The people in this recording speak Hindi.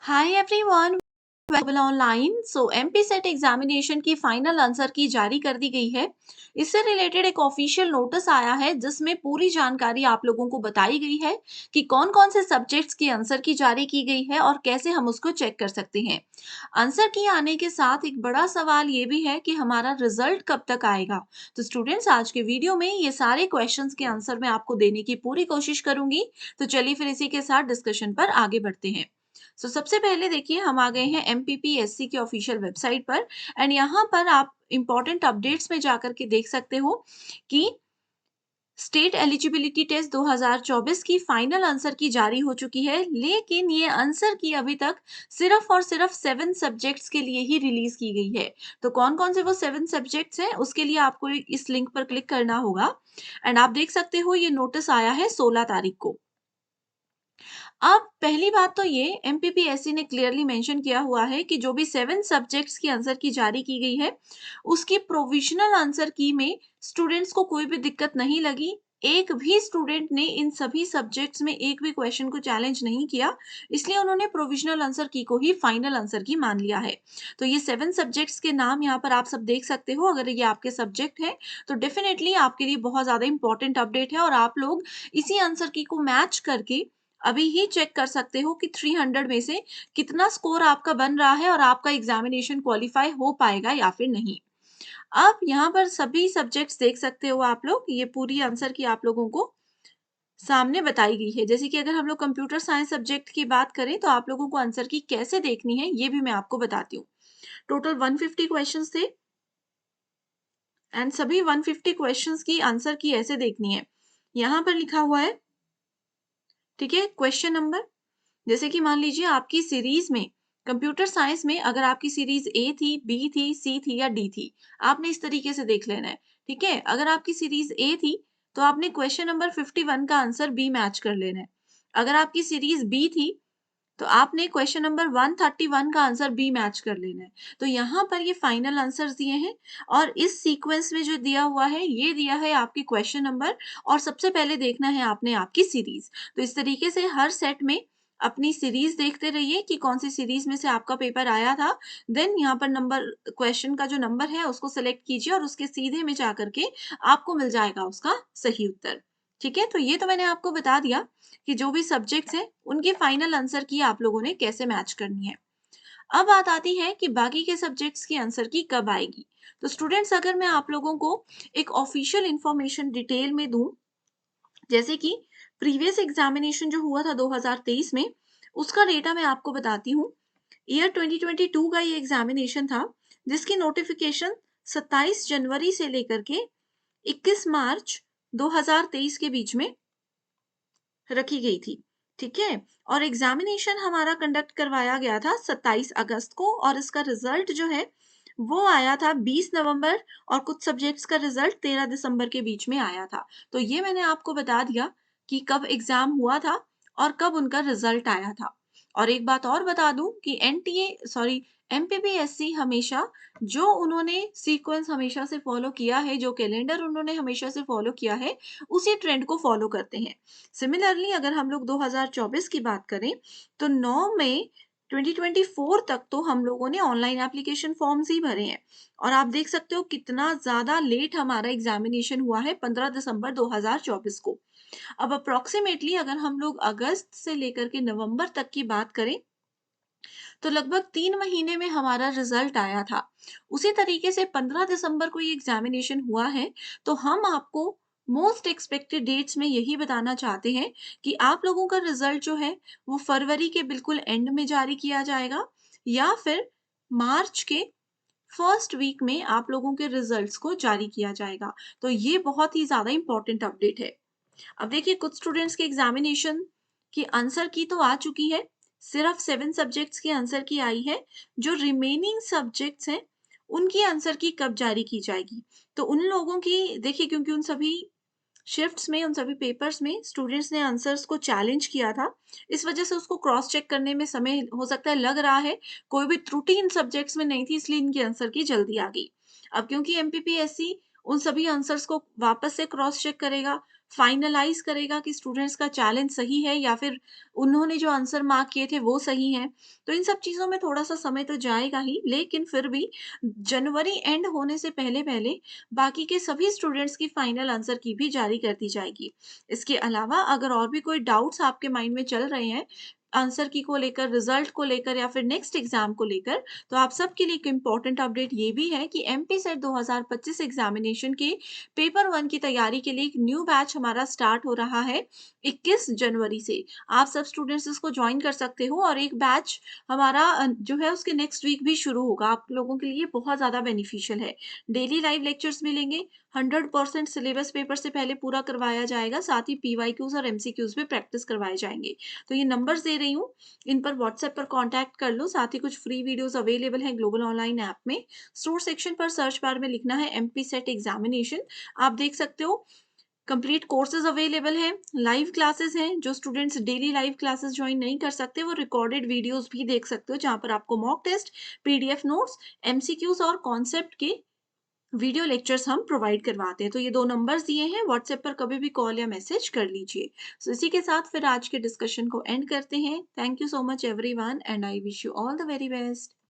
Hi everyone, available online. MP set examination की फाइनल आंसर की जारी कर दी गई है। इससे रिलेटेड एक ऑफिशियल नोटिस आया है जिसमें पूरी जानकारी आप लोगों को बताई गई है कि कौन कौन से सब्जेक्ट्स की आंसर की जारी की गई है और कैसे हम उसको चेक कर सकते हैं। आंसर की आने के साथ एक बड़ा सवाल ये भी है कि हमारा रिजल्ट कब तक आएगा। तो स्टूडेंट्स, आज के वीडियो में ये सारे क्वेश्चंस के आंसर मैं आपको देने की पूरी कोशिश करूंगी। तो चलिए फिर इसी के साथ डिस्कशन पर आगे बढ़ते हैं। सबसे पहले देखिए, हम आ गए हैं एमपीपीएससी के ऑफिशियल वेबसाइट पर। एंड यहाँ पर आप इंपॉर्टेंट अपडेट्स में जाकर के देख सकते हो कि स्टेट एलिजिबिलिटी टेस्ट 2024 की फाइनल आंसर की जारी हो चुकी है, लेकिन ये आंसर की अभी तक सिर्फ और सिर्फ 7 सब्जेक्ट्स के लिए ही रिलीज की गई है। तो कौन कौन से वो 7 सब्जेक्ट्स हैं, उसके लिए आपको इस लिंक पर क्लिक करना होगा। एंड आप देख सकते हो ये नोटिस आया है 16 तारीख को। अब पहली बात तो ये एमपीपीएससी ने क्लियरली मेंशन किया हुआ है कि जो भी 7 सब्जेक्ट्स की आंसर की जारी की गई है, उसकी प्रोविजनल आंसर की में स्टूडेंट्स को कोई भी दिक्कत नहीं लगी। एक भी स्टूडेंट ने इन सभी सब्जेक्ट्स में एक भी क्वेश्चन को चैलेंज नहीं किया, इसलिए उन्होंने प्रोविजनल आंसर की को ही फाइनल आंसर की मान लिया है। तो ये 7 सब्जेक्ट्स के नाम यहाँ पर आप सब देख सकते हो। अगर ये आपके सब्जेक्ट है तो डेफिनेटली आपके लिए बहुत ज्यादा इंपॉर्टेंट अपडेट है, और आप लोग इसी आंसर की को मैच करके अभी ही चेक कर सकते हो कि 300 में से कितना स्कोर आपका बन रहा है और आपका एग्जामिनेशन क्वालिफाई हो पाएगा या फिर नहीं। अब यहाँ पर सभी सब्जेक्ट्स देख सकते हो आप लोग, ये पूरी आंसर की आप लोगों को सामने बताई गई है। जैसे कि अगर हम लोग कंप्यूटर साइंस सब्जेक्ट की बात करें तो आप लोगों को आंसर की कैसे देखनी है ये भी मैं आपको बताती हूँ। टोटल 150 क्वेश्चंस थे, एंड सभी 150 क्वेश्चंस की आंसर की ऐसे देखनी है। यहाँ पर लिखा हुआ है, ठीक है, क्वेश्चन नंबर। जैसे कि मान लीजिए आपकी सीरीज में, कंप्यूटर साइंस में अगर आपकी सीरीज ए थी, बी थी, सी थी या डी थी, आपने इस तरीके से देख लेना है। ठीक है, अगर आपकी सीरीज ए थी तो आपने क्वेश्चन नंबर 51 का आंसर बी मैच कर लेना है। अगर आपकी सीरीज बी थी तो आपने क्वेश्चन नंबर 131 का आंसर बी मैच कर लेना है। तो यहाँ पर ये फाइनल आंसर्स दिए हैं, और इस सीक्वेंस में जो दिया हुआ है ये दिया है आपकी क्वेश्चन नंबर, और सबसे पहले देखना है आपने आपकी सीरीज। तो इस तरीके से हर सेट में अपनी सीरीज देखते रहिए कि कौन सी सीरीज में से आपका पेपर आया था। देन यहाँ पर नंबर, क्वेश्चन का जो नंबर है उसको सेलेक्ट कीजिए और उसके सीधे में जाकर के आपको मिल जाएगा उसका सही उत्तर। ठीक है, तो ये तो मैंने आपको बता दिया कि जो भी सब्जेक्ट्स हैं उनकी फाइनल आंसर की आप लोगों ने कैसे मैच करनी है। अब बात आती है कि बाकी के सब्जेक्ट्स की आंसर की कब आएगी। तो स्टूडेंट्स, अगर मैं आप लोगों को एक ऑफिशियल इंफॉर्मेशन डिटेल में दूं, जैसे कि प्रीवियस एग्जामिनेशन जो हुआ था 2023 में, उसका डेटा मैं आपको बताती हूँ। ईयर 2022 का ये एग्जामिनेशन था जिसकी नोटिफिकेशन 27 जनवरी से लेकर के 21 मार्च 2023 के बीच में रखी गई थी। ठीक है, और एग्जामिनेशन हमारा कंडक्ट करवाया गया था 27 अगस्त को, और इसका रिजल्ट जो है वो आया था 20 नवंबर, और कुछ सब्जेक्ट्स का रिजल्ट 13 दिसंबर के बीच में आया था। तो ये मैंने आपको बता दिया कि कब एग्जाम हुआ था और कब उनका रिजल्ट आया था। और एक बात और बता दूं कि एमपीपीएससी हमेशा जो उन्होंने सीक्वेंस हमेशा से फॉलो किया है, जो कैलेंडर उन्होंने हमेशा से फॉलो किया है, उसी ट्रेंड को फॉलो करते हैं। सिमिलरली अगर हम लोग 2024 की बात करें तो 9 मई 2024 तक तो हम लोगों ने ऑनलाइन एप्लीकेशन फॉर्म्स ही भरे हैं, और आप देख सकते हो कितना ज्यादा लेट हमारा एग्जामिनेशन हुआ है 15 दिसंबर 2024 को। अब अप्रोक्सीमेटली अगर हम लोग अगस्त से लेकर के नवंबर तक की बात करें तो लगभग 3 महीने में हमारा रिजल्ट आया था। उसी तरीके से 15 दिसंबर को ये एग्जामिनेशन हुआ है। तो हम आपको मोस्ट एक्सपेक्टेड डेट्स में यही बताना चाहते हैं कि आप लोगों का रिजल्ट जो है वो फरवरी के बिल्कुल एंड में जारी किया जाएगा, या फिर मार्च के फर्स्ट वीक में आप लोगों के रिजल्ट्स को जारी किया जाएगा। तो ये बहुत ही ज्यादा इंपॉर्टेंट अपडेट है। अब देखिए, कुछ स्टूडेंट्स के एग्जामिनेशन की आंसर की तो आ चुकी है, सिर्फ 7 सब्जेक्ट्स की आंसर की आई है। जो रिमेनिंग सब्जेक्ट्स हैं उनकी आंसर की कब जारी की जाएगी, तो उन लोगों की देखिए, क्योंकि उन सभी शिफ्ट्स में, उन सभी पेपर्स में स्टूडेंट्स ने आंसर्स को चैलेंज किया था, इस वजह से उसको क्रॉस चेक करने में समय हो सकता है लग रहा है। कोई भी त्रुटि इन सब्जेक्ट्स में नहीं थी, इसलिए इनकी आंसर की जल्दी आ गई। अब क्योंकि एमपीपीएससी उन सभी आंसर्स को वापस से क्रॉस चेक करेगा, फाइनलाइज़ करेगा कि स्टूडेंट्स का चैलेंज सही है या फिर उन्होंने जो आंसर मार्क किए थे वो सही हैं। तो इन सब चीज़ों में थोड़ा-सा समय तो जाएगा ही, लेकिन फिर भी जनवरी एंड होने से पहले-पहले बाकी के सभी स्टूडेंट्स की फाइनल आंसर की भी जारी कर दी जाएगी। इसके अलावा अगर और भी कोई डाउट्स आपके माइंड में चल रहे हैं, आंसर की को लेकर, रिजल्ट को लेकर या फिर नेक्स्ट एग्ज़ाम को लेकर, तो आप सबके लिए एक इम्पोर्टेंट अपडेट ये भी है कि एमपी सेट 2025 एग्ज़ामिनेशन के पेपर 1 की तैयारी के लिए एक न्यू बैच हमारा स्टार्ट हो रहा है 21 जनवरी से। आप सब स्टूडेंट्स इसको जॉइन कर सकते हो और एक बैच हमारा जो है उसके नेक्स्ट वीक भी शुरू होगा। आप लोगों के लिए बहुत ज़्यादा बेनिफिशियल है। डेली लाइव लेक्चर्स मिलेंगे, 100% सिलेबस पेपर से पहले पूरा करवाया जाएगा, साथ ही पीवाईक्यूज़ और एमसीक्यूज़ भी प्रैक्टिस करवाए जाएँगे। तो ये नंबर्स दे रही हूँ, इन पर व्हाट्सएप पर कॉन्टैक्ट कर लो, साथ ही कुछ फ्री वीडियोज़ अवेलेबल हैं ग्लोबल ऑनलाइन ऐप में। सोर्स सेक्शन पर सर्च बार में लिखना है एमपी सेट एग्ज़ामिनेशन, आप देख सकते हो। कंप्लीट कोर्सेज़ अवेलेबल हैं, लाइव क्लासेस हैं, जो students daily live classes join नहीं कर सकते, वो रिकॉर्डेड वीडियोज़ भी देख सकते हो, जहाँ पर आपको mock test, PDF notes, MCQs और कॉन्सेप्ट के वीडियो लेक्चर्स हम प्रोवाइड करवाते हैं। तो ये 2 नंबर्स दिए हैं, व्हाट्सएप पर कभी भी कॉल या मैसेज कर लीजिए। सो इसी के साथ फिर आज के डिस्कशन को एंड करते हैं। Thank you so much everyone and I wish you all the very best.